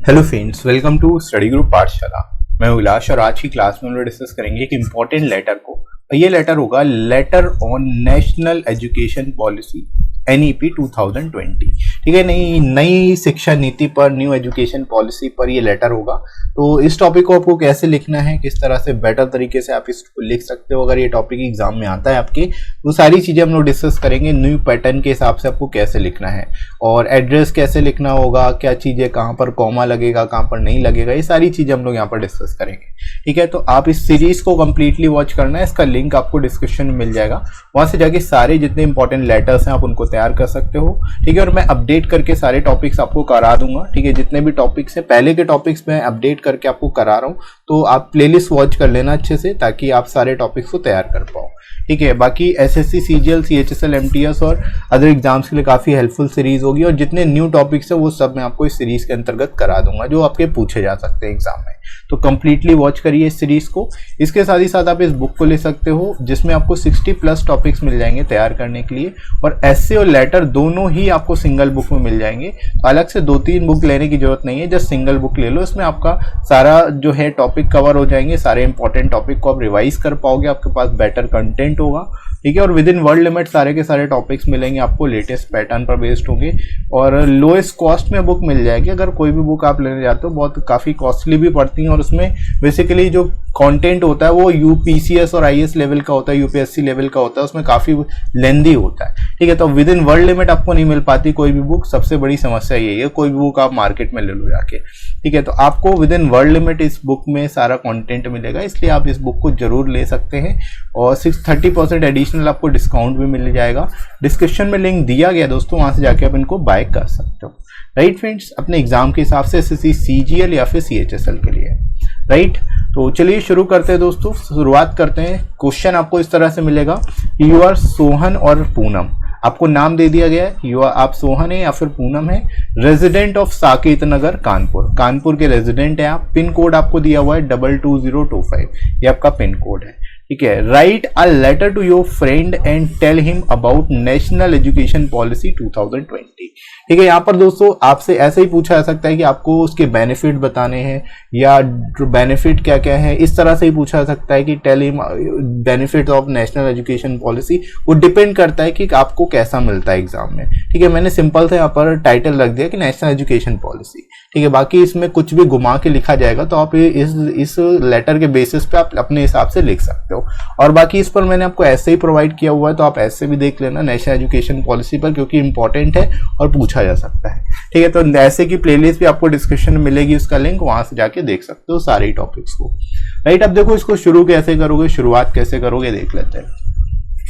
Hello friends, welcome to study group Pathshala. मैं उल्लास और आज की क्लास में हम लोग डिस्कस करेंगे एक इम्पोर्टेंट लेटर को। ये लेटर होगा later on national education policy NEP 2020। ठीक है, नई शिक्षा नीति पर, न्यू एजुकेशन पॉलिसी पर ये लेटर होगा। तो इस टॉपिक को आपको कैसे लिखना है, किस तरह से बेटर तरीके से आप इसको लिख सकते हो अगर ये टॉपिक एग्जाम में आता है आपके, तो सारी चीजें हम लोग डिस्कस करेंगे। न्यू पैटर्न के हिसाब से आपको कैसे लिखना है और एड्रेस कैसे लिखना होगा, क्या चीजें कहाँ पर कॉमा लगेगा, कहाँ पर नहीं लगेगा, ये सारी चीजें हम लोग यहाँ पर डिस्कस करेंगे। ठीक है, तो आप इस सीरीज को कंप्लीटली वॉच करना है। इसका लिंक आपको डिस्क्रिप्शन में मिल जाएगा, वहां से जाके सारे जितने इंपॉर्टेंट लेटर्स हैं आप उनको तैयार कर सकते हो। ठीक है, और मैं अपडेट करके सारे टॉपिक्स आपको करा दूंगा। ठीक है, जितने भी टॉपिक्स हैं पहले के टॉपिक्स में अपडेट करके आपको करा रहा हूँ, तो आप प्लेलिस्ट वॉच कर लेना अच्छे से ताकि आप सारे टॉपिक्स को तैयार कर पाओ। ठीक है, बाकी SSC, CGL, CHSL, MTS और अदर एग्जाम्स के लिए काफी हेल्पफुल सीरीज होगी और जितने न्यू टॉपिक्स है वो सब मैं आपको इस सीरीज के अंतर्गत करा दूंगा जो आपके पूछे जा सकते हैं एग्जाम में। तो कंप्लीटली वॉच करिए इस सीरीज को। इसके साथ ही साथ आप इस बुक को ले सकते हो जिसमें आपको 60+ टॉपिक्स मिल जाएंगे तैयार करने के लिए, और एस्से और लेटर दोनों ही आपको सिंगल बुक में मिल जाएंगे। तो अलग से 2-3 बुक लेने की जरूरत नहीं है, जस्ट सिंगल बुक ले लो। इसमें आपका सारा जो है टॉपिक कवर हो जाएंगे, सारे इंपॉर्टेंट टॉपिक को आप रिवाइज कर पाओगे, आपके पास बेटर कंटेंट होगा। ठीक है, और विद इन वर्ल्ड लिमिट सारे के सारे टॉपिक्स मिलेंगे आपको, लेटेस्ट पैटर्न पर बेस्ड होंगे और लोएस्ट कॉस्ट में बुक मिल जाएगी। अगर कोई भी बुक आप लेने जाते हो बहुत काफ़ी कॉस्टली भी पड़ती हैं और उसमें बेसिकली जो कंटेंट होता है वो UPCS और IS लेवल का होता है, UPSC लेवल का होता है, उसमें काफ़ी लेंदी होता है। ठीक है, तो विद इन वर्ल्ड लिमिट आपको नहीं मिल पाती कोई भी बुक, सबसे बड़ी समस्या यही है। कोई भी बुक आप मार्केट में ले लो जाके। ठीक है, तो आपको विद इन वर्ल्ड लिमिट इस बुक में सारा कंटेंट मिलेगा, इसलिए आप इस बुक को जरूर ले सकते हैं और 30% एडिशनल आपको डिस्काउंट भी मिल जाएगा। डिस्क्रिप्शन में लिंक दिया गया दोस्तों, वहां से जाके आप इनको बाय कर सकते हो। राइट फ्रेंड्स, अपने एग्जाम के हिसाब से SSC, CGL या फिर CHSL के लिए। राइट, तो चलिए शुरू करते हैं दोस्तों। शुरुआत करते हैं। क्वेश्चन आपको इस तरह से मिलेगा, यू आर सोहन और पूनम। आपको नाम दे दिया गया है, आप सोहन है या फिर पूनम है, रेजिडेंट ऑफ साकेत नगर कानपुर, कानपुर के रेजिडेंट है आप। पिन कोड आपको दिया हुआ है 22025, ये आपका पिन कोड है। ठीक है, write a letter to your friend and tell him about national education policy 2020। ठीक है, यहाँ पर दोस्तों आपसे ऐसे ही पूछा जा सकता है कि आपको उसके बेनिफिट बताने हैं या बेनिफिट क्या क्या है, इस तरह से ही पूछा जा सकता है कि tell him benefit of national education policy. वो डिपेंड करता है कि आपको कैसा मिलता है एग्जाम में। ठीक है, मैंने सिंपल से यहाँ पर टाइटल रख दिया कि नेशनल एजुकेशन पॉलिसी। ठीक है, बाकी इसमें कुछ भी घुमा के लिखा जाएगा तो आप इस लेटर के बेसिस पे आप अपने हिसाब से लिख सकते हो। और बाकी इस पर मैंने आपको ऐसे ही प्रोवाइड किया हुआ है, तो आप ऐसे भी देख लेना नेशनल एजुकेशन पॉलिसी पर, क्योंकि इंपॉर्टेंट है और पूछा जा सकता है। ठीक है, तो ऐसे की प्लेलिस्ट भी आपको डिस्क्रिप्शन में मिलेगी, उसका लिंक, वहां से जाके देख सकते हो सारे टॉपिक्स को। राइट, अब देखो इसको शुरू कैसे करोगे, शुरुआत कैसे करोगे देख लेते हैं।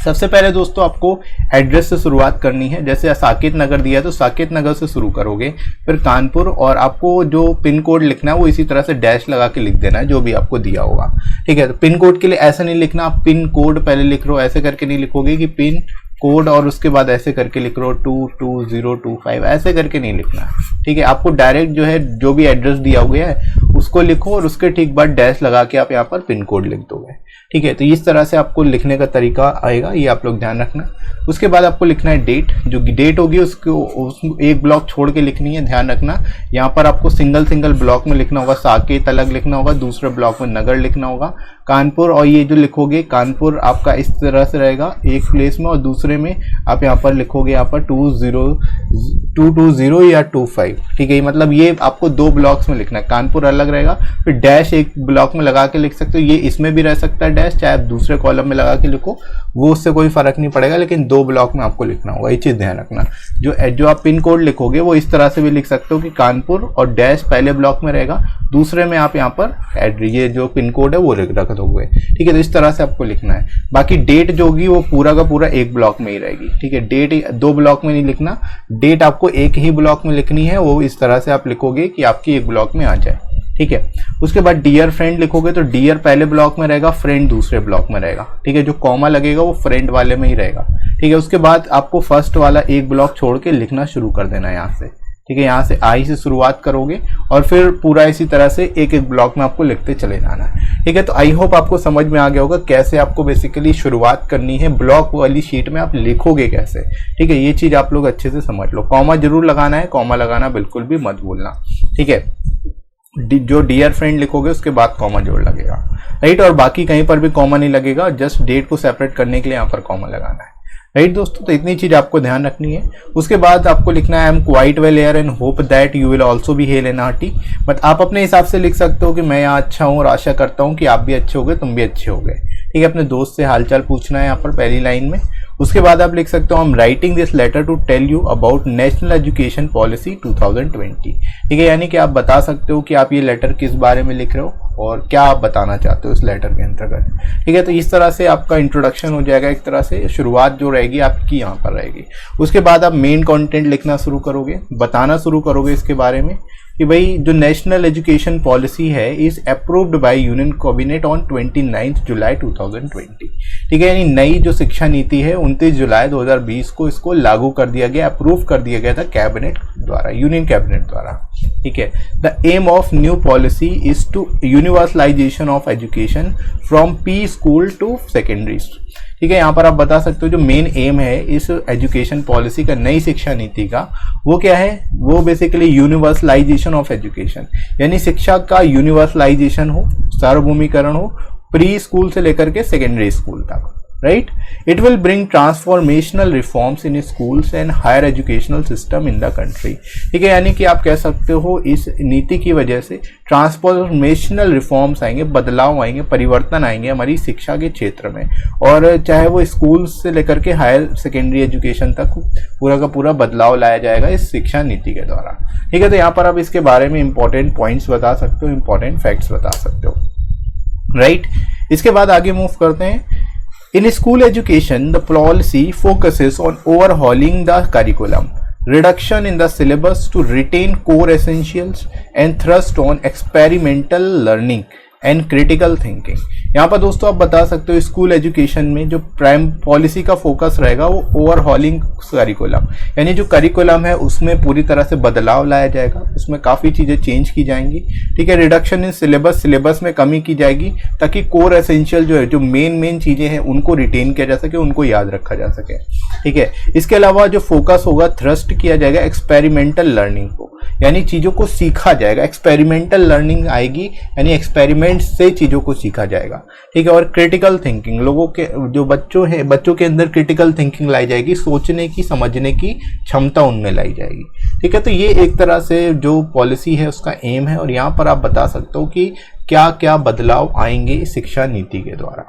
सबसे पहले दोस्तों आपको एड्रेस से शुरुआत करनी है। जैसे साकेत नगर दिया है तो साकेत नगर से शुरू करोगे, फिर कानपुर, और आपको जो पिन कोड लिखना है वो इसी तरह से डैश लगा के लिख देना है जो भी आपको दिया होगा। ठीक है, तो पिन कोड के लिए ऐसा नहीं लिखना, आप पिन कोड पहले लिख रहे हो, ऐसे करके नहीं लिखोगे कि पिन कोड और उसके बाद ऐसे करके लिख रहे हो 22025, ऐसे करके नहीं लिखना। ठीक है, आपको डायरेक्ट जो है जो भी एड्रेस दिया हुआ है उसको लिखो और उसके ठीक बाद डैश लगा के आप यहाँ पर पिन कोड लिख दोगे। ठीक है, तो इस तरह से आपको लिखने का तरीका आएगा, ये आप लोग ध्यान रखना। उसके बाद आपको लिखना है डेट, जो डेट होगी उसको एक ब्लॉक छोड़ के लिखनी है, ध्यान रखना। यहाँ पर आपको सिंगल ब्लॉक में लिखना होगा, साकेत अलग लिखना होगा, दूसरे ब्लॉक में नगर लिखना होगा, कानपुर, और ये जो लिखोगे कानपुर आपका इस तरह से रहेगा एक प्लेस में, और दूसरे में आप यहाँ पर लिखोगे यहाँ पर 220 या 25। ठीक है, मतलब ये आपको 2 ब्लॉक्स में लिखना है, कानपुर अलग रहेगा, फिर डैश एक ब्लॉक में लगा के लिख सकते हो। ये इसमें भी रह सकता है डैश, चाहे आप दूसरे कॉलम में लगा के लिखो, वो उससे कोई फर्क नहीं पड़ेगा, लेकिन 2 ब्लॉक में आपको लिखना होगा, ये चीज ध्यान रखना। जो आप पिन कोड लिखोगे वो इस तरह से भी लिख सकते हो कि कानपुर और डैश पहले ब्लॉक में रहेगा, दूसरे में आप यहाँ पर ये जो पिन कोड है वो रख दोगे। ठीक है, तो इस तरह से आपको लिखना है। बाकी डेट जो होगी वो पूरा का पूरा एक ब्लॉक में ही रहेगी। ठीक है, डेट 2 ब्लॉक में नहीं लिखना, डेट आपको एक ही ब्लॉक में लिखनी है, वो इस तरह से आप लिखोगे कि आपकी एक ब्लॉक में आ जाए। ठीक है, उसके बाद डियर फ्रेंड लिखोगे तो डियर पहले ब्लॉक में रहेगा, फ्रेंड दूसरे ब्लॉक में रहेगा। ठीक है, जो कॉमा लगेगा वो फ्रेंड वाले में ही रहेगा। ठीक है, उसके बाद आपको फर्स्ट वाला एक ब्लॉक छोड़ के लिखना शुरू कर देना है यहाँ से। ठीक है, यहाँ से आई से शुरुआत करोगे और फिर पूरा इसी तरह से एक ब्लॉक में आपको लिखते चले जाना है। ठीक है, तो आई होप आपको समझ में आ गया होगा कैसे आपको बेसिकली शुरुआत करनी है, ब्लॉक वाली शीट में आप लिखोगे कैसे। ठीक है, ये चीज आप लोग अच्छे से समझ लो। कॉमा जरूर लगाना है, कॉमा लगाना बिल्कुल भी मत भूलना। ठीक है, जो डियर फ्रेंड लिखोगे उसके बाद कॉमा जोड़ लगेगा, राइट। और बाकी कहीं पर भी कॉमा नहीं लगेगा, जस्ट डेट को सेपरेट करने के लिए यहाँ पर कॉमा लगाना है, राइट दोस्तों। तो इतनी चीज आपको ध्यान रखनी है। उसके बाद आपको लिखना है I am quite well here and hope that you will also be hello and hearty. But आप अपने हिसाब से लिख सकते हो कि मैं यहाँ अच्छा हूँ और आशा करता हूँ कि आप भी अच्छे हो गए, तुम भी अच्छे हो गए, ठीक है। अपने दोस्त से हालचाल पूछना है यहाँ पर पहली लाइन में। उसके बाद आप लिख सकते हो I am writing this letter to tell you about national education policy 2020, ठीक है। यानी कि आप बता सकते हो कि आप ये लेटर किस बारे में लिख रहे हो और क्या आप बताना चाहते हो इस लेटर के अंतर्गत, ठीक है। तो इस तरह से आपका इंट्रोडक्शन हो जाएगा, एक तरह से शुरुआत जो रहेगी आपकी यहाँ पर रहेगी। उसके बाद आप मेन कंटेंट लिखना शुरू करोगे, बताना शुरू करोगे इसके बारे में कि भाई जो नेशनल एजुकेशन पॉलिसी है is approved by union cabinet on 29 जुलाई 2020, ठीक है। यानी नई जो शिक्षा नीति है 29 जुलाई 2020 को इसको लागू कर दिया गया, अप्रूव कर दिया गया था कैबिनेट द्वारा, यूनियन कैबिनेट द्वारा, ठीक है। The aim of new policy is to universalisation of education from pre school to secondary, ठीक है। यहाँ पर आप बता सकते हो जो मेन एम है इस एजुकेशन पॉलिसी का, नई शिक्षा नीति का, वो क्या है, वो बेसिकली यूनिवर्सलाइजेशन ऑफ एजुकेशन, यानी शिक्षा का यूनिवर्सलाइजेशन हो, सार्वभौमिकरण हो, प्री स्कूल से लेकर के सेकेंडरी स्कूल तक, right. It will bring transformational reforms in schools and higher educational system in the country, ठीक है। यानी कि आप कह सकते हो इस नीति की वजह से ट्रांसफॉर्मेशनल रिफॉर्म्स आएंगे, बदलाव आएंगे, परिवर्तन आएंगे हमारी शिक्षा के क्षेत्र में, और चाहे वो स्कूल से लेकर के हायर सेकेंडरी एजुकेशन तक पूरा का पूरा बदलाव लाया जाएगा इस शिक्षा नीति के द्वारा, ठीक है। तो यहाँ पर आप इसके बारे में इंपॉर्टेंट पॉइंट्स बता सकते हो, इंपॉर्टेंट फैक्ट्स बता सकते हो, राइट। इसके बाद आगे मूव करते हैं। In school education, the policy focuses on overhauling the curriculum, reduction in the syllabus to retain core essentials, and thrust on experimental learning and critical thinking. यहाँ पर दोस्तों आप बता सकते हो स्कूल एजुकेशन में जो प्राइम पॉलिसी का फोकस रहेगा वो ओवरहॉलिंग करिकुलम, यानी जो करिकुलम है उसमें पूरी तरह से बदलाव लाया जाएगा, उसमें काफ़ी चीज़ें चेंज की जाएंगी, ठीक है। रिडक्शन इन सिलेबस, सिलेबस में कमी की जाएगी ताकि कोर एसेंशियल जो है, जो मेन चीज़ें हैं उनको रिटेन किया जा सके, उनको याद रखा जा सके, ठीक है। इसके अलावा जो फोकस होगा, थ्रस्ट किया जाएगा एक्सपेरिमेंटल लर्निंग को, यानी चीज़ों को सीखा जाएगा, एक्सपेरिमेंटल लर्निंग आएगी, यानी एक्सपेरिमेंट से चीज़ों को सीखा जाएगा, ठीक है। और क्रिटिकल थिंकिंग, लोगों के जो बच्चों के अंदर क्रिटिकल थिंकिंग लाई जाएगी, सोचने की, समझने की क्षमता उनमें लाई जाएगी, ठीक है। तो ये एक तरह से जो पॉलिसी है उसका एम है, और यहाँ पर आप बता सकते हो कि क्या क्या बदलाव आएंगे इस शिक्षा नीति के द्वारा,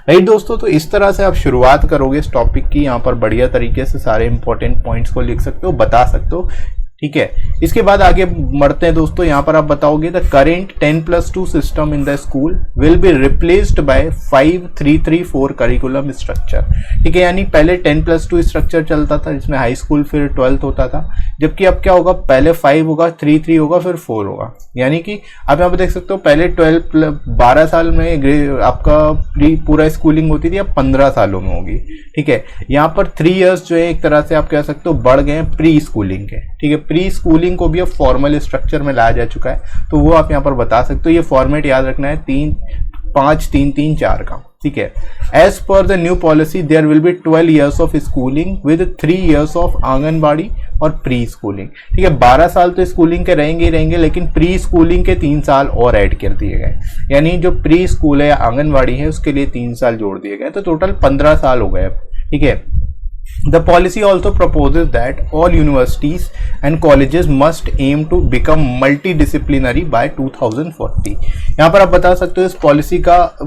राइट दोस्तों। तो इस तरह से आप शुरुआत करोगे इस टॉपिक की, यहाँ पर बढ़िया तरीके से सारे इंपॉर्टेंट पॉइंट्स को लिख सकते हो, बता सकते हो, ठीक है। इसके बाद आगे बढ़ते हैं दोस्तों। यहाँ पर आप बताओगे the current 10+2 system in the school will be replaced by 5-3-3-4 curriculum structure, ठीक है। यानी पहले 10+2 स्ट्रक्चर चलता था जिसमें हाई स्कूल फिर 12th होता था, जबकि अब क्या होगा, पहले 5 होगा, 3-3 होगा, फिर 4 होगा। यानी कि आप यहाँ पर देख सकते हो पहले 12 साल में आपका पूरा स्कूलिंग होती थी, अब 15 सालों में होगी, ठीक है। यहाँ पर 3 years जो है एक तरह से आप कह सकते हो बढ़ गए प्री स्कूलिंग के, ठीक है। प्री स्कूलिंग को भी अब फॉर्मल स्ट्रक्चर में लाया जा चुका है, तो वो आप यहाँ पर बता सकते हो। ये फॉर्मेट याद रखना है 3-5-3-3-4 का, ठीक है। As per the new policy there will be 12 years of schooling with 3 years of anganwadi और प्री स्कूलिंग, ठीक है। 12 साल तो स्कूलिंग के रहेंगे ही रहेंगे, लेकिन प्री स्कूलिंग के 3 साल और ऐड कर दिए गए, यानी जो प्री स्कूल है या आंगनबाड़ी है उसके लिए 3 साल जोड़ दिए गए, तो टोटल 15 साल हो गए, ठीक है। The policy also proposes that all universities and colleges must aim to become multidisciplinary by 2040। यहाँ पर आप बता सकते हो इस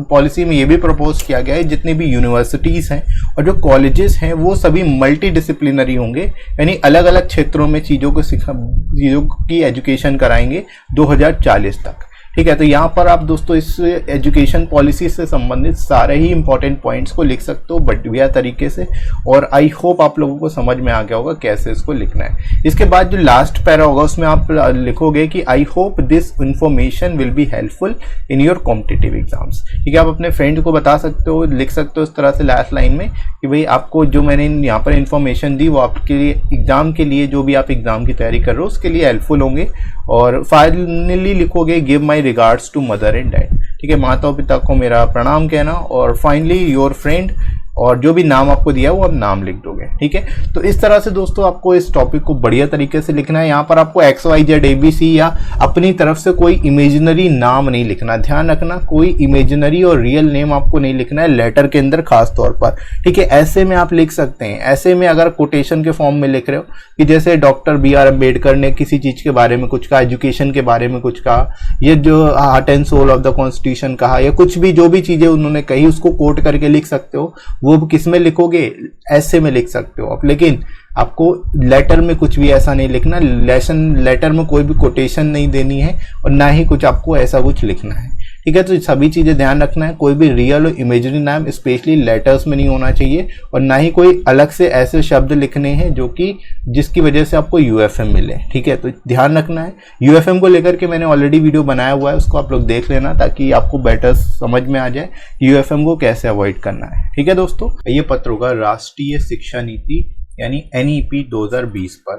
पॉलिसी में ये भी प्रपोज किया गया है जितनी भी यूनिवर्सिटीज हैं और जो कॉलेजेस हैं वो सभी मल्टी होंगे, यानी अलग अलग क्षेत्रों में चीज़ों की एजुकेशन कराएंगे 2040 तक, ठीक है। तो यहाँ पर आप दोस्तों इस एजुकेशन पॉलिसी से संबंधित सारे ही इंपॉर्टेंट पॉइंट्स को लिख सकते हो बढ़िया तरीके से, और आई होप आप लोगों को समझ में आ गया होगा कैसे इसको लिखना है। इसके बाद जो लास्ट पैरा होगा उसमें आप लिखोगे कि I hope this information will be helpful in your competitive exams, ठीक है। आप अपने फ्रेंड को बता सकते हो, लिख सकते हो इस तरह से लास्ट लाइन में कि भाई आपको जो मैंने यहाँ पर इन्फॉर्मेशन दी वो आपके लिए एग्जाम के लिए, जो भी आप एग्जाम की तैयारी कर रहे हो उसके लिए हेल्पफुल होंगे। और फाइनली लिखोगे give my regards to mother and dad, ठीक है। माता पिता को मेरा प्रणाम कहना, और फाइनली योर फ्रेंड और जो भी नाम आपको दिया है वो आप नाम लिख दोगे। ठीक है, तो इस तरह से दोस्तों आपको इस टॉपिक को बढ़िया तरीके से लिखना है। यहाँ पर आपको XYZ ABC या अपनी तरफ से कोई इमेजिनरी नाम नहीं लिखना। ध्यान रखना, कोई इमेजिनरी और रियल नेम आपको नहीं लिखना है लेटर के अंदर खास तौर पर। ठीक है, ऐसे में आप लिख सकते हैं, ऐसे में अगर कोटेशन के फॉर्म में लिख रहे हो कि जैसे डॉक्टर BR अम्बेडकर ने किसी चीज के बारे में कुछ कहा, एजुकेशन के बारे में कुछ कहा, ये जो heart and soul of the constitution कहा, या कुछ भी जो भी चीजें उन्होंने कही उसको कोट करके लिख सकते हो। वो किस में लिखोगे, ऐसे में लिख सकते हो आप। लेकिन आपको लेटर में कुछ भी ऐसा नहीं लिखना, लेटर में कोई भी कोटेशन नहीं देनी है और ना ही कुछ आपको ऐसा कुछ लिखना है। ठीक है, तो सभी चीजें ध्यान रखना है। कोई भी रियल और इमेजिनरी नाम स्पेशली लेटर्स में नहीं होना चाहिए और ना ही कोई अलग से ऐसे शब्द लिखने हैं जो कि जिसकी वजह से आपको UFM मिले। ठीक है, तो ध्यान रखना है। UFM को लेकर के मैंने ऑलरेडी वीडियो बनाया हुआ है, उसको आप लोग देख लेना ताकि आपको बेटर समझ में आ जाए UFM को कैसे अवॉइड करना है। ठीक है दोस्तों, ये पत्र होगा राष्ट्रीय शिक्षा नीति यानी NEP 2020 पर।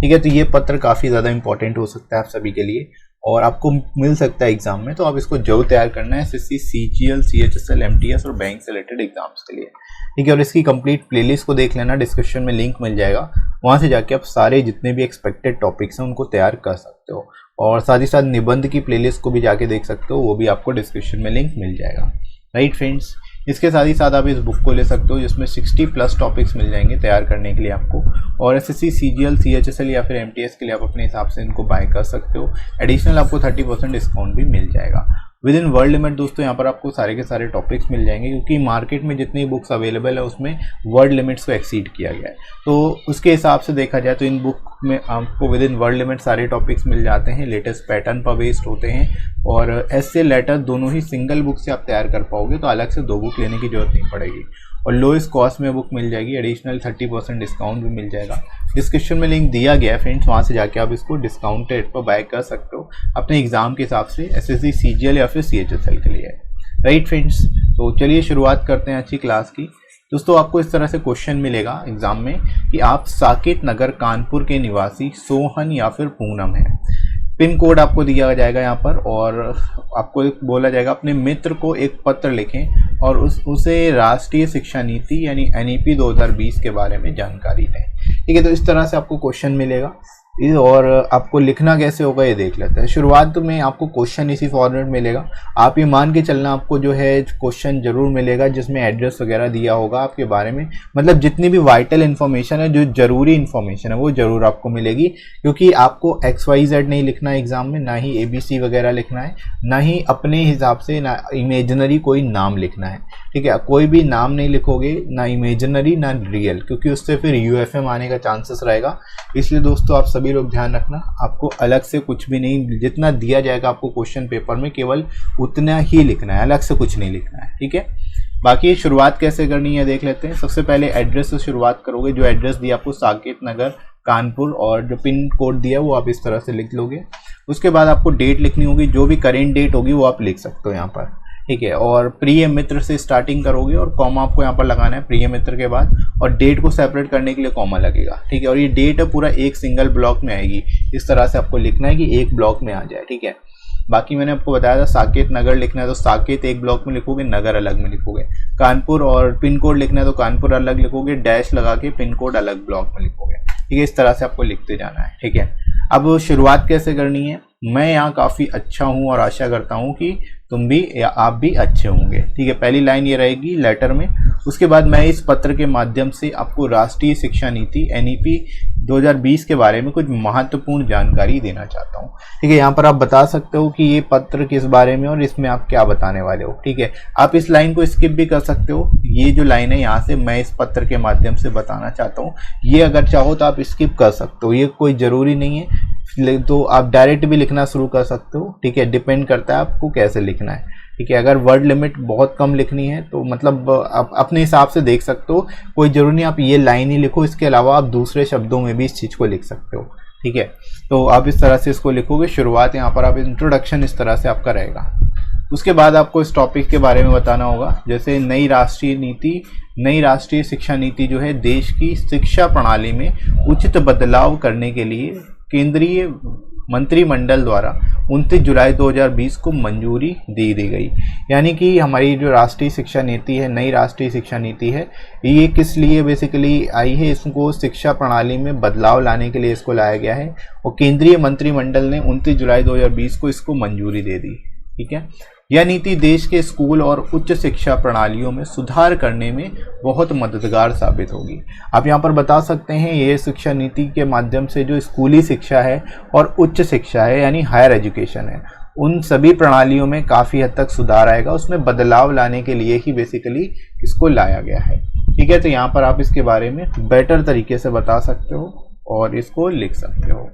ठीक है, तो ये पत्र काफी ज्यादा इंपॉर्टेंट हो सकता है आप सभी के लिए और आपको मिल सकता है एग्जाम में, तो आप इसको जरूर तैयार करना है SSC, CGL, CHSL, MTS और बैंक से रिलेटेड एग्जाम्स के लिए। ठीक है, और इसकी कंप्लीट प्लेलिस्ट को देख लेना, डिस्क्रिप्शन में लिंक मिल जाएगा, वहां से जाके आप सारे जितने भी एक्सपेक्टेड टॉपिक्स हैं उनको तैयार कर सकते हो और साथ ही साथ निबंध की प्लेलिस्ट को भी जाके देख सकते हो, वो भी आपको डिस्क्रिप्शन में लिंक मिल जाएगा। राइट फ्रेंड्स, इसके साथ ही साथ आप इस बुक को ले सकते हो जिसमें 60+ टॉपिक्स मिल जाएंगे तैयार करने के लिए आपको, और SSC, CGL, CHSL या फिर MTS के लिए आप अपने हिसाब से इनको बाय कर सकते हो। एडिशनल आपको 30% डिस्काउंट भी मिल जाएगा। विद इन वर्ल्ड लिमिट दोस्तों यहाँ पर आपको सारे के सारे टॉपिक्स मिल जाएंगे क्योंकि मार्केट में जितनी बुक्स अवेलेबल है उसमें वर्ल्ड लिमिट्स को एक्सीड किया गया है, तो उसके हिसाब से देखा जाए तो इन बुक में आपको विद इन वर्ल्ड लिमिट सारे टॉपिक्स मिल जाते हैं, लेटेस्ट पैटर्न पर बेस्ड होते हैं और ऐसे लेटर दोनों ही सिंगल बुक से आप तैयार कर पाओगे, तो अलग से 2 बुक लेने की जरूरत नहीं पड़ेगी और लोएस्ट कॉस्ट में बुक मिल जाएगी। एडिशनल 30% डिस्काउंट भी मिल जाएगा। डिस्क्रिप्शन में लिंक दिया गया है फ्रेंड्स, वहाँ से जाके आप इसको डिस्काउंट रेट पर बाय कर सकते हो अपने एग्जाम के हिसाब से, SSC, CGL या फिर CHSL के लिए। राइट फ्रेंड्स, तो चलिए शुरुआत करते हैं अच्छी क्लास की। दोस्तों आपको इस तरह से क्वेश्चन मिलेगा एग्जाम में कि आप साकेत नगर कानपुर के निवासी सोहन या फिर पूनम है। पिन कोड आपको दिया जाएगा यहाँ पर और आपको बोला जाएगा अपने मित्र को एक पत्र लिखें और उसे राष्ट्रीय शिक्षा नीति यानी NEP 2020 के बारे में जानकारी दें। ठीक है, तो इस तरह से आपको क्वेश्चन मिलेगा और आपको लिखना कैसे होगा ये देख लेते हैं। शुरुआत में आपको क्वेश्चन इसी फॉर्मेट मिलेगा, आप ये मान के चलना आपको जो है क्वेश्चन जरूर मिलेगा जिसमें एड्रेस वगैरह दिया होगा आपके बारे में, मतलब जितनी भी वाइटल इन्फॉर्मेशन है, जो जरूरी इन्फॉर्मेशन है वो जरूर आपको मिलेगी क्योंकि आपको XYZ नहीं लिखना है एग्जाम में, ना ही ABC वगैरह लिखना है, ना ही अपने हिसाब से ना इमेजिनरी कोई नाम लिखना है। ठीक है, कोई भी नाम नहीं लिखोगे, ना इमेजिनरी ना रियल, क्योंकि उससे फिर UFM आने का चांसेस रहेगा। इसलिए दोस्तों आप सभी लोग ध्यान रखना, आपको अलग से कुछ भी नहीं, जितना दिया जाएगा आपको क्वेश्चन पेपर में केवल उतना ही लिखना है, अलग से कुछ नहीं लिखना है। ठीक है, बाकी शुरुआत कैसे करनी है देख लेते हैं। सबसे पहले एड्रेस से शुरुआत करोगे, जो एड्रेस दिया आपको साकेत नगर कानपुर और जो पिन कोड दिया वो आप इस तरह से लिख लोगे। उसके बाद आपको डेट लिखनी होगी, जो भी करेंट डेट होगी वो आप लिख सकते हो यहाँ पर। ठीक है, और प्रिय मित्र से स्टार्टिंग करोगे और कॉमा आपको यहाँ पर लगाना है प्रिय मित्र के बाद, और डेट को सेपरेट करने के लिए कॉमा लगेगा। ठीक है, और ये डेट है पूरा एक सिंगल ब्लॉक में आएगी, इस तरह से आपको लिखना है कि एक ब्लॉक में आ जाए। ठीक है, बाकी मैंने आपको बताया था साकेत नगर लिखना है तो साकेत एक ब्लॉक में लिखोगे, नगर अलग में लिखोगे। कानपुर और पिन कोड लिखना है तो कानपुर अलग लिखोगे, डैश लगा के पिन कोड अलग ब्लॉक में लिखोगे। ठीक है, इस तरह से आपको लिखते जाना है। ठीक है, अब शुरुआत कैसे करनी है। मैं यहाँ काफ़ी अच्छा हूँ और आशा करता हूँ कि तुम भी या आप भी अच्छे होंगे। ठीक है, पहली लाइन ये रहेगी लेटर में। उसके बाद मैं इस पत्र के माध्यम से आपको राष्ट्रीय शिक्षा नीति NEP 2020 के बारे में कुछ महत्वपूर्ण जानकारी देना चाहता हूँ। ठीक है, यहाँ पर आप बता सकते हो कि ये पत्र किस बारे में और इसमें आप क्या बताने वाले हो। ठीक है, आप इस लाइन को स्किप भी कर सकते हो। ये जो लाइन है यहाँ से मैं इस पत्र के माध्यम से बताना चाहता हूँ, ये अगर चाहो तो आप स्किप कर सकते हो, ये कोई ज़रूरी नहीं है, तो आप डायरेक्ट भी लिखना शुरू कर सकते हो। ठीक है, डिपेंड करता है आपको कैसे लिखना है। ठीक है, अगर वर्ड लिमिट बहुत कम लिखनी है तो मतलब आप अपने हिसाब से देख सकते हो, कोई जरूरी नहीं आप ये लाइन ही लिखो, इसके अलावा आप दूसरे शब्दों में भी इस चीज़ को लिख सकते हो। ठीक है, तो आप इस तरह से इसको लिखोगे। शुरुआत यहाँ पर आप इंट्रोडक्शन इस तरह से आपका रहेगा। उसके बाद आपको इस टॉपिक के बारे में बताना होगा, जैसे नई राष्ट्रीय शिक्षा नीति जो है देश की शिक्षा प्रणाली में उचित बदलाव करने के लिए केंद्रीय मंत्रिमंडल द्वारा 29 जुलाई 2020 को मंजूरी दी गई। यानी कि हमारी जो राष्ट्रीय शिक्षा नीति है, नई राष्ट्रीय शिक्षा नीति है, ये किस लिए बेसिकली आई है, इसको शिक्षा प्रणाली में बदलाव लाने के लिए इसको लाया गया है और केंद्रीय मंत्रिमंडल ने 29 जुलाई 2020 को इसको मंजूरी दे दी। ठीक है, यह नीति देश के स्कूल और उच्च शिक्षा प्रणालियों में सुधार करने में बहुत मददगार साबित होगी। आप यहाँ पर बता सकते हैं ये शिक्षा नीति के माध्यम से जो स्कूली शिक्षा है और उच्च शिक्षा है यानी हायर एजुकेशन है, उन सभी प्रणालियों में काफ़ी हद तक सुधार आएगा। उसमें बदलाव लाने के लिए ही बेसिकली इसको लाया गया है। ठीक है, तो यहाँ पर आप इसके बारे में बेटर तरीके से बता सकते हो और इसको लिख सकते हो।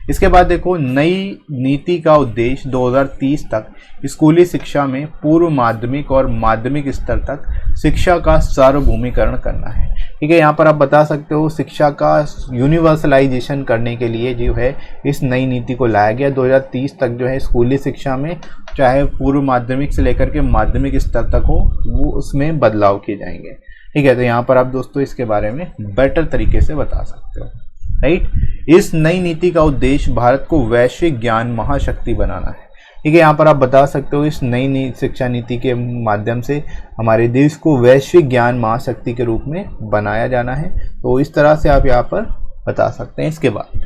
इसके बाद देखो, नई नीति का उद्देश्य 2030 तक स्कूली शिक्षा में पूर्व माध्यमिक और माध्यमिक स्तर तक शिक्षा का सार्वभौमिकरण करना है। ठीक है, यहाँ पर आप बता सकते हो शिक्षा का यूनिवर्सलाइजेशन करने के लिए जो है इस नई नीति को लाया गया। 2030 तक जो है स्कूली शिक्षा में चाहे पूर्व माध्यमिक से लेकर के माध्यमिक स्तर तक हो, वो उसमें बदलाव किए जाएंगे। ठीक है, तो यहाँ पर आप दोस्तों इसके बारे में बेटर तरीके से बता सकते हो। राइट, इस नई नीति का उद्देश्य भारत को वैश्विक ज्ञान महाशक्ति बनाना है। ठीक है, यहाँ पर आप बता सकते हो इस नई शिक्षा नीति के माध्यम से हमारे देश को वैश्विक ज्ञान महाशक्ति के रूप में बनाया जाना है। तो इस तरह से आप यहाँ पर बता सकते हैं। इसके बाद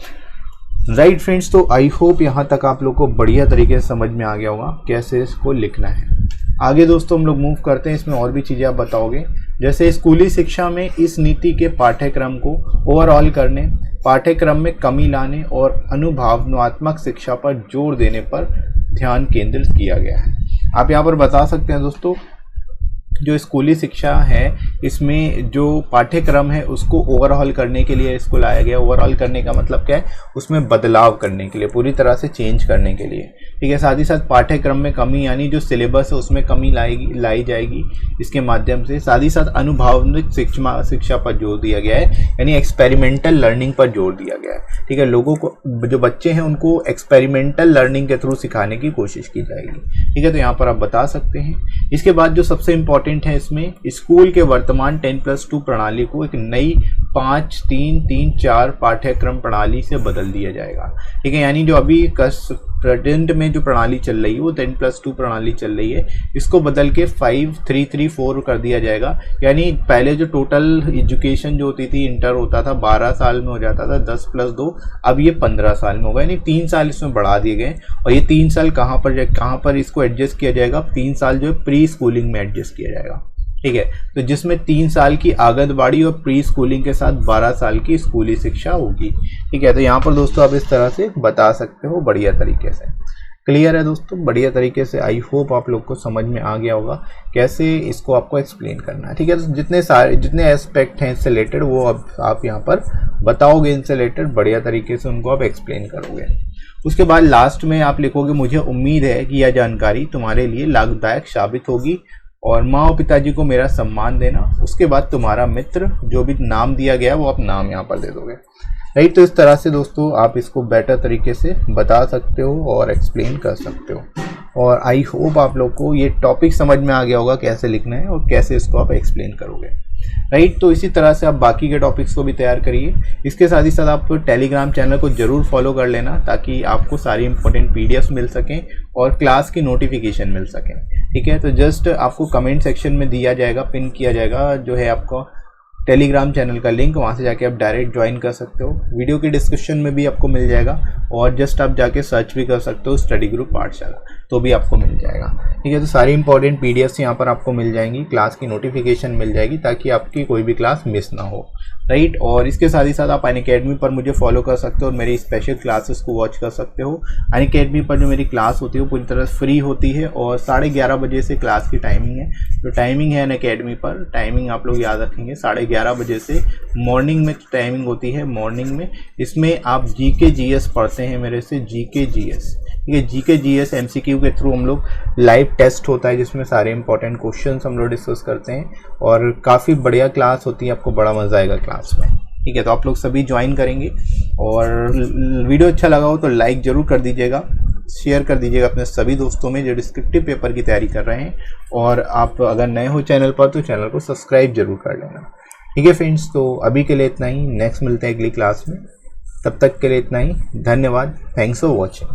राइट फ्रेंड्स, तो आई होप यहाँ तक आप लोग को बढ़िया तरीके से समझ में आ गया होगा कैसे इसको लिखना है। आगे दोस्तों हम लोग मूव करते हैं, इसमें और भी चीज़ें आप बताओगे। जैसे स्कूली शिक्षा में इस नीति के पाठ्यक्रम को ओवरऑल करने, पाठ्यक्रम में कमी लाने और अनुभवनात्मक शिक्षा पर जोर देने पर ध्यान केंद्रित किया गया है। आप यहाँ पर बता सकते हैं दोस्तों, जो स्कूली शिक्षा है इसमें जो पाठ्यक्रम है उसको ओवरऑल करने के लिए इसको लाया गया। ओवरऑल करने का मतलब क्या है, उसमें बदलाव करने के लिए, पूरी तरह से चेंज करने के लिए। ठीक है, साथ ही साथ पाठ्यक्रम में कमी यानी जो सिलेबस है उसमें कमी लाई जाएगी इसके माध्यम से। साथ ही साथ अनुभवनिक शिक्षा पर जोर दिया गया है, यानी एक्सपेरिमेंटल लर्निंग पर जोर दिया गया है। ठीक है, लोगों को, जो बच्चे हैं उनको एक्सपेरिमेंटल लर्निंग के थ्रू सिखाने की कोशिश की जाएगी। ठीक है, तो यहाँ पर आप बता सकते हैं। इसके बाद जो सबसे इम्पोर्टेंट है, इसमें स्कूल के वर्तमान 10+2 प्रणाली को एक नई 5-3-3-4 पाठ्यक्रम प्रणाली से बदल दिया जाएगा। ठीक है, यानी जो अभी प्रेजेंट में जो प्रणाली चल रही है वो 10+2 प्रणाली चल रही है, इसको बदल के 5-3-3-4 कर दिया जाएगा। यानी पहले जो टोटल एजुकेशन जो होती थी, इंटर होता था 12 साल में हो जाता था, 10+2, अब ये 15 साल में होगा, यानी 3 साल इसमें बढ़ा दिए गए। और ये 3 साल कहाँ पर इसको एडजस्ट किया जाएगा, 3 साल जो है प्री स्कूलिंग में एडजस्ट किया जाएगा। ठीक है, तो जिसमें 3 साल की आंगनबाड़ी और प्री स्कूलिंग के साथ 12 साल की स्कूली शिक्षा होगी। ठीक है, तो यहाँ पर दोस्तों आप इस तरह से बता सकते हो बढ़िया तरीके से। क्लियर है दोस्तों, बढ़िया तरीके से। आई होप आप लोग को समझ में आ गया होगा कैसे इसको आपको एक्सप्लेन करना है। ठीक है, तो जितने एस्पेक्ट हैं इससे रिलेटेड वो अब आप यहाँ पर बताओगे, इनसे रिलेटेड बढ़िया तरीके से उनको आप एक्सप्लेन करोगे। उसके बाद लास्ट में आप लिखोगे, मुझे उम्मीद है कि यह जानकारी तुम्हारे लिए लाभदायक साबित होगी और माँ और पिताजी को मेरा सम्मान देना। उसके बाद तुम्हारा मित्र जो भी नाम दिया गया वो आप नाम यहाँ पर दे दोगे। राइट, तो इस तरह से दोस्तों आप इसको बेटर तरीके से बता सकते हो और एक्सप्लेन कर सकते हो। और आई होप आप लोग को ये टॉपिक समझ में आ गया होगा कैसे लिखना है और कैसे इसको आप एक्सप्लेन करोगे। राइट, तो इसी तरह से आप बाकी के टॉपिक्स को भी तैयार करिए। इसके साथ ही साथ आप टेलीग्राम चैनल को जरूर फॉलो कर लेना ताकि आपको सारी इंपॉर्टेंट पीडीएफ्स मिल सकें और क्लास की नोटिफिकेशन मिल सकें। ठीक है, तो जस्ट आपको कमेंट सेक्शन में दिया जाएगा, पिन किया जाएगा जो है आपको टेलीग्राम चैनल का लिंक, वहाँ से जाके आप डायरेक्ट ज्वाइन कर सकते हो। वीडियो की डिस्क्रिप्शन में भी आपको मिल जाएगा और जस्ट आप जाके सर्च भी कर सकते हो स्टडी ग्रुप पाठशाला, तो भी आपको मिल जाएगा। ठीक है, तो सारी इंपॉर्टेंट पीडीएफ्स यहाँ पर आपको मिल जाएंगी, क्लास की नोटिफिकेशन मिल जाएगी ताकि आपकी कोई भी क्लास मिस ना हो। राइट, और इसके साथ ही साथ आप अनअकैडमी पर मुझे फॉलो कर सकते हो और मेरी स्पेशल क्लासेस को वॉच कर सकते हो। अनअकैडमी पर जो मेरी क्लास होती है वो पूरी तरह फ्री होती है और 11:30 बजे से क्लास की टाइमिंग है। जो टाइमिंग है अनअकैडमी पर, टाइमिंग आप लोग याद रखेंगे, 11:30 बजे से मॉर्निंग में टाइमिंग होती है। मॉर्निंग में इसमें आप जीके जीएस पढ़ते हैं मेरे से, जीके जीएस। ठीक है, जीके जीएस एमसीक्यू के थ्रू हम लोग लाइव टेस्ट होता है जिसमें सारे इंपॉर्टेंट क्वेश्चंस हम लोग डिस्कस करते हैं और काफ़ी बढ़िया क्लास होती है, आपको बड़ा मज़ा आएगा क्लास में। ठीक है, तो आप लोग सभी ज्वाइन करेंगे और वीडियो अच्छा लगा हो तो लाइक ज़रूर कर दीजिएगा, शेयर कर दीजिएगा अपने सभी दोस्तों में जो डिस्क्रिप्टिव पेपर की तैयारी कर रहे हैं। और आप अगर नए हो चैनल पर तो चैनल को सब्सक्राइब जरूर कर लेना। ठीक है फ्रेंड्स, तो अभी के लिए इतना ही, नेक्स्ट मिलते हैं अगली क्लास में। तब तक के लिए इतना ही, धन्यवाद, थैंक्स फॉर वॉचिंग।